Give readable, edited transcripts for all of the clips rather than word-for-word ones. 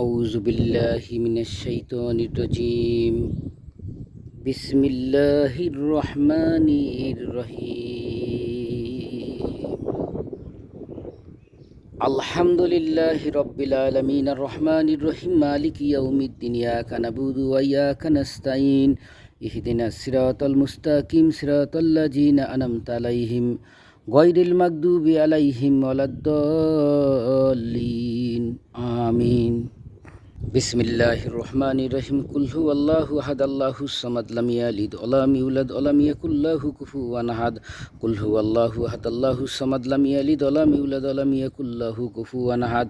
আউযু বিল্লাহি মিনাশ শাইতানির রাজিম। বিসমিল্লাহির রহমানির রহিম। আলহামদুলিল্লাহি রাব্বিল আলামিন আর রহমানির রহিম মালিকি ইয়াউমিদ্দিন ইয়াকা নাবুদু ওয়া ইয়াকা নাস্তাইন ইহদিনাস সিরাতাল মুস্তাকিম সিরাতাল্লাযিনা আন'আমতা আলাইহিম গায়রিল মাগদুবি আলাইহিম ওয়ালাদ-দাল্লিন। আমিন। বিসমিল্লাহির রহমানির রহিম। কুল হুয়াল্লাহু আহাদ আল্লাহুস সামাদ লাম ইয়ালিদ ওয়া লাম ইউলাদ ওয়া লাম ইয়াকুল লাহু কুফুওয়ান আহাদ। কুল হুয়াল্লাহু আহাদ আল্লাহুস সামাদ লাম ইয়ালিদ ওয়া লাম ইউলাদ ওয়া লাম ইয়াকুল লাহু কুফুওয়ান আহাদ।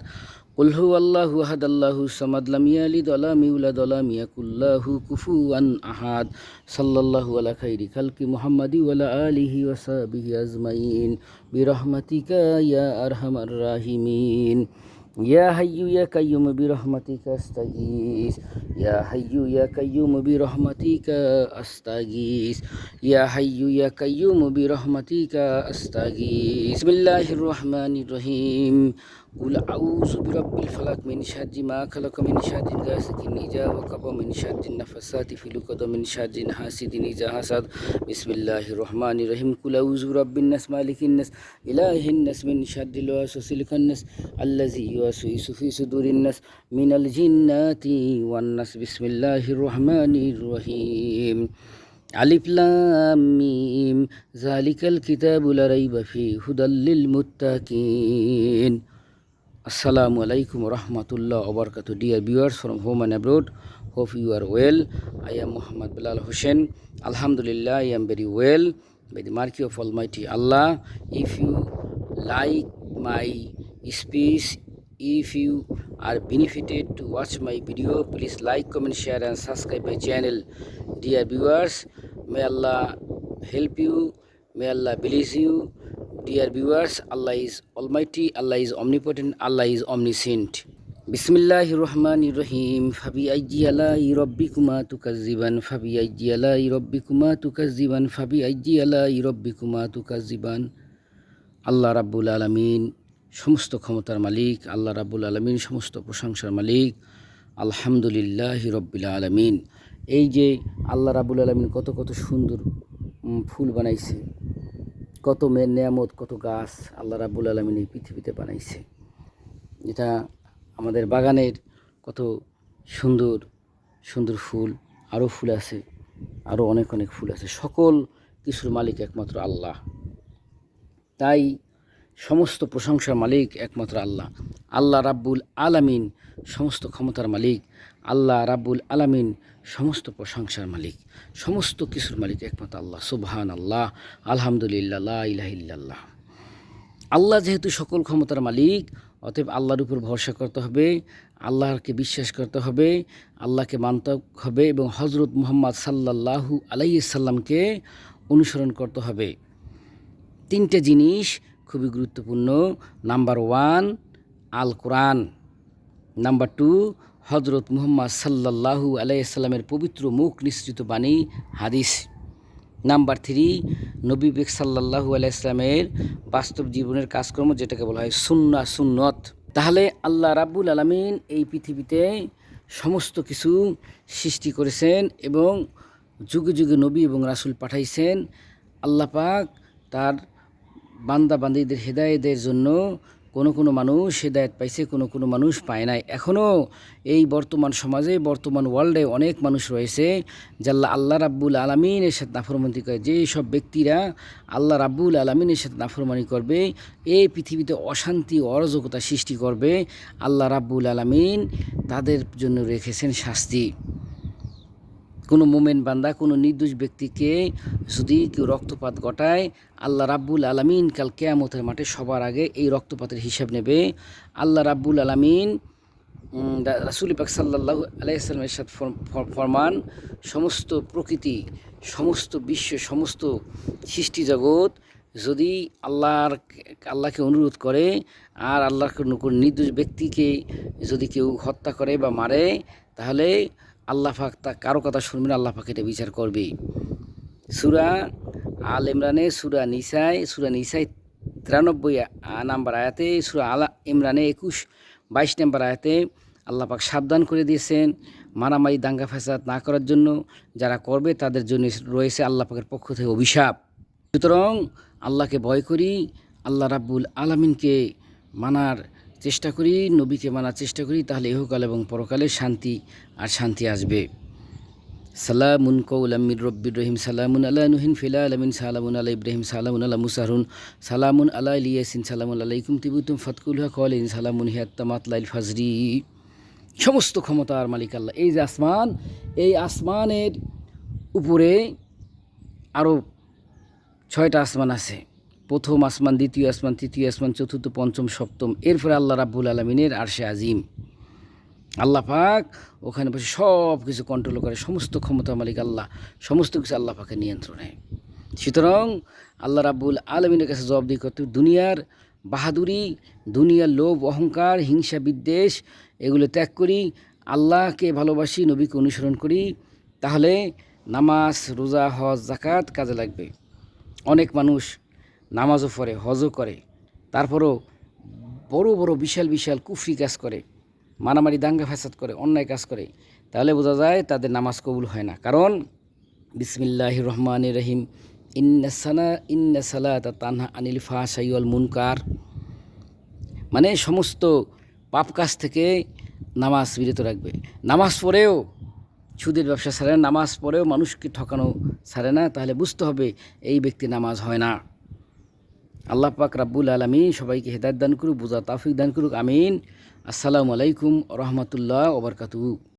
কুল হুয়াল্লাহু আহাদ আল্লাহুস সামাদ লাম ইয়ালিদ ওয়া লাম ইউলাদ ওয়া লাম ইয়াকুল লাহু কুফুওয়ান আহাদ। সাল্লাল্লাহু আলা খাইরি খালকি মুহাম্মাদি ওয়া আলা আলিহি ওয়া সাহবিহি আজমাইন বিরহমাতিকা ইয়া আরহামার রাহিমিন। ইয়া হাইয়্যু ইয়া কাইয়্যুম বিরহমাতিকা আস্তাগীস। ইয়া হাইয়্যু ইয়া কাইয়্যুম বিরহমাতিকা আস্তাগীস। ইয়া হাইয়্যু ইয়া কাইয়্যুম বিরহমাতিকা আস্তাগীস। বিসমিল্লাহির রহমানির রহিম। কুল আউযু বিরাব্বিল ফালাক মিন শাররি মা খালাক মিন শাররি গাসিকিন ইযা ওয়াকাব মিন শাররি নাফাসাতি ফিল উকদ মিন শাররি হাসিদিন ইযা হাসাদ। বিসমিল্লাহির রহমানির রহিম। কুল আউযু বিরাব্বিন নাস মালিকিন নাস ইলাহিন নাস মিন শাররিল ওয়াসওয়াসিল খান্নাস আল্লাযী ইউওয়াসওয়িসু ফি সুদুরিন নাস মিনাল জিন্নাতি ওয়ান নাস। বিসমিল্লাহির রহমানির রহিম। আলিফ লাম মিম যালিকাল কিতাবু লা রাইবা ফিহি হুদাল লিল মুত্তাকিন। Assalamu alaikum warahmatullahi wabarakatuh. Dear viewers from home and abroad, hope you are well. I am Muhammad Bilal Hussain. Alhamdulillah, I am very well by the mercy of Almighty Allah. If you like my speech, if you are benefited to watch my video, please like, comment, share and subscribe my channel. Dear viewers, may Allah help you, may Allah bless you. Dear viewers, Allah is Almighty, Allah is omnipotent, Allah is omniscient. Bismillahir Rahmanir Rahim. Fabi ayyi alai rabbikuma tukazziban. Fabi ayyi alai rabbikuma tukazziban. Fabi ayyi alai rabbikuma tukazziban. আল্লাহ রাব্বুল আলামিন সমস্ত ক্ষমতার মালিক, আল্লাহ রাব্বুল আলামিন সমস্ত প্রশংসার মালিক। আলহামদুলিল্লাহি রাব্বিল আলামিন। এই যে আল্লাহ রাব্বুল আলামিন কত কত সুন্দর ফুল বানাইছে, কত নেয়ামত, কত গাছ আল্লাহ রাব্বুল আলামিন এই পৃথিবীতে বানাইছে। এটা আমাদের বাগানের কত সুন্দর সুন্দর ফুল, আরও ফুল আছে, আরও অনেক অনেক ফুল আছে। সকল কিছুর মালিক একমাত্র আল্লাহ। তাই সমস্ত প্রশংসার মালিক একমাত্র আল্লাহ। আল্লাহ রাব্বুল আলামিন সমস্ত ক্ষমতার মালিক, আল্লাহ রাব্বুল আলামিন সমস্ত প্রশংসার মালিক, সমস্ত কিছুর মালিক একমাত্র আল্লাহ। সুবহান আল্লাহ, আলহামদুলিল্লাহ, লা ইলাহা ইল্লাল্লাহ। আল্লাহ যেহেতু সকল ক্ষমতার মালিক, অতএব আল্লাহর উপর ভরসা করতে হবে, আল্লাহকে বিশ্বাস করতে হবে, আল্লাহকে মানতে হবে এবং হজরত মুহাম্মদ সাল্লাল্লাহু আলাইহি সাল্লামকে অনুসরণ করতে হবে। তিনটে জিনিস খুবই গুরুত্বপূর্ণ। নাম্বার 1 আল কোরআন, নাম্বার 2 হজরত মুহাম্মদ সাল্লাল্লাহু আলাইহি সাল্লামের পবিত্র মুখ নিঃসৃত বাণী হাদিস, নাম্বার 3 নবী পাক সাল্লাল্লাহু আলাইহি সাল্লামের বাস্তব জীবনের কাজকর্ম, যেটাকে বলা হয় সুন্নত। তাহলে আল্লাহ রাব্বুল আলামিন এই পৃথিবীতে সমস্ত কিছু সৃষ্টি করেছেন এবং যুগে যুগে নবী এবং রাসূল পাঠাইছেন। আল্লাহ পাক তার বান্দা বান্দীদের হেদায়েতের জন্য কোনো মানুষ হেদায়েত পাইছে, কোনো মানুষ পায় নাই। এখনও এই বর্তমান সমাজে, বর্তমান ওয়ার্ল্ডে অনেক মানুষ রয়েছে যারা আল্লাহ রাব্বুল আলামিনের সাথে নাফরমানি করে। যে সব ব্যক্তিরা আল্লাহ রাব্বুল আলামিনের সাথে নাফরমানি করবে, এই পৃথিবীতে অশান্তি অরাজকতা সৃষ্টি করবে, আল্লাহ রাব্বুল আলামিন তাদের জন্য রেখেছেন শাস্তি। কোনো মোমেন বান্দা, কোনো নির্দোষ ব্যক্তিকে যদি কেউ রক্তপাত ঘটায়, আল্লাহ রাব্বুল আলামিন কাল কিয়ামতের মাঠে সবার আগে এই রক্তপাতের হিসাব নেবে। আল্লাহ রাব্বুল আলামিন রাসূল পাক সাল্লাল্লাহু আলাইহি সাল্লামের সাথে ফরমান, সমস্ত প্রকৃতি, সমস্ত বিশ্ব, সমস্ত সৃষ্টি জগৎ যদি আল্লাহকে অনুরোধ করে আর আল্লাহর কোনো নির্দোষ ব্যক্তিকে যদি কেউ হত্যা করে বা মারে, তাহলে আল্লাহ পাক তা কারো কথা শুনবেন, আল্লাহ পাক এটা বিচার করবে। সূরা আল ইমরানে, সূরা নিসায় 93 নম্বর আয়াতে, সূরা আল ইমরানে 22 নম্বর আয়াতে আল্লাহ পাক সাবধান করে দিয়েছেন মারামারি দাঙ্গা ফ্যাসাদ না করার জন্য। যারা করবে তাদের জন্য রয়েছে আল্লাহ পাকের পক্ষ থেকে অভিশাপ। সুতরাং আল্লাহকে ভয় করি, আল্লাহ রাব্বুল আলামিনকে মানার চেষ্টা করি, নবীকে মানার চেষ্টা করি, তাহলে ইহকাল এবং পরকালে শান্তি আর শান্তি আসবে। সালামুন কওলাম মির রব্বির রহিম, সালামুন আলা নুহিন ফিল আলামিন, সালামুন আলা ইব্রাহিম, সালামুন আলা মুসা হারুন, সালামুন আলা ইলিয়াসিন, সালামুন আলাইকুম তিবতুম ফাতকুলহা কওলিন, সালামুন হিয়া তামাতলাইল ফাজরি। সমস্ত ক্ষমতার মালিক আল্লাহ। এই যে আসমান, এই আসমানের উপরে আরও 6টা আসমান আছে। প্রথম আসমান, দ্বিতীয় আসমান, তৃতীয় আসমান, চতুর্থ, পঞ্চম, সপ্তম, এরপরে আল্লাহ রাব্বুল আলামিনের আরশে আজিম। আল্লাহ পাক ওখানে বসে সব কিছু কন্ট্রোল করে। সমস্ত ক্ষমতা মালিক আল্লাহ, সমস্ত কিছু আল্লাহ পাকের নিয়ন্ত্রণে। সুতরাং আল্লাহ রাব্বুল আলামিনের কাছে জবাবদিহি করতে হবে। দুনিয়ার বাহাদুরি, দুনিয়ার লোভ, অহংকার, হিংসা, বিদ্বেষ এগুলো ত্যাগ করি, আল্লাহকে ভালোবাসি, নবীকে অনুসরণ করি, তাহলে নামাজ, রোজা, হজ, যাকাত কাজে লাগবে। অনেক মানুষ নামাজও পড়ে, হজও করে, তারপরও বড় বড় বিশাল বিশাল কুফরি কাজ করে, মারামারি দাঙ্গা ফ্যাসাদ করে, অন্যায় কাজ করে, তাহলে বোঝা যায় তাদের নামাজ কবুল হয় না। কারণ বিসমিল্লাহির রহমানির রহিম, ইন্না সালাতা তানহা আনিল ফাহশাই ওয়াল মুনকার, মানে সমস্ত পাপ কাজ থেকে নামাজ বিরত রাখবে। নামাজ পড়েও সুদের ব্যবসা ছাড়ে না, নামাজ পড়েও মানুষকে ঠকানো ছাড়ে না, তাহলে বুঝতে হবে এই ব্যক্তি নামাজ হয় না। আল্লাহ পাক রাব্বুল আলামিন সবাইকে হেদায়েত দান করুক, বুঝা তৌফিক দান করুক, আমিন। আসসালামু আলাইকুম ওয়া রাহমাতুল্লাহি ওয়া বারাকাতুহু।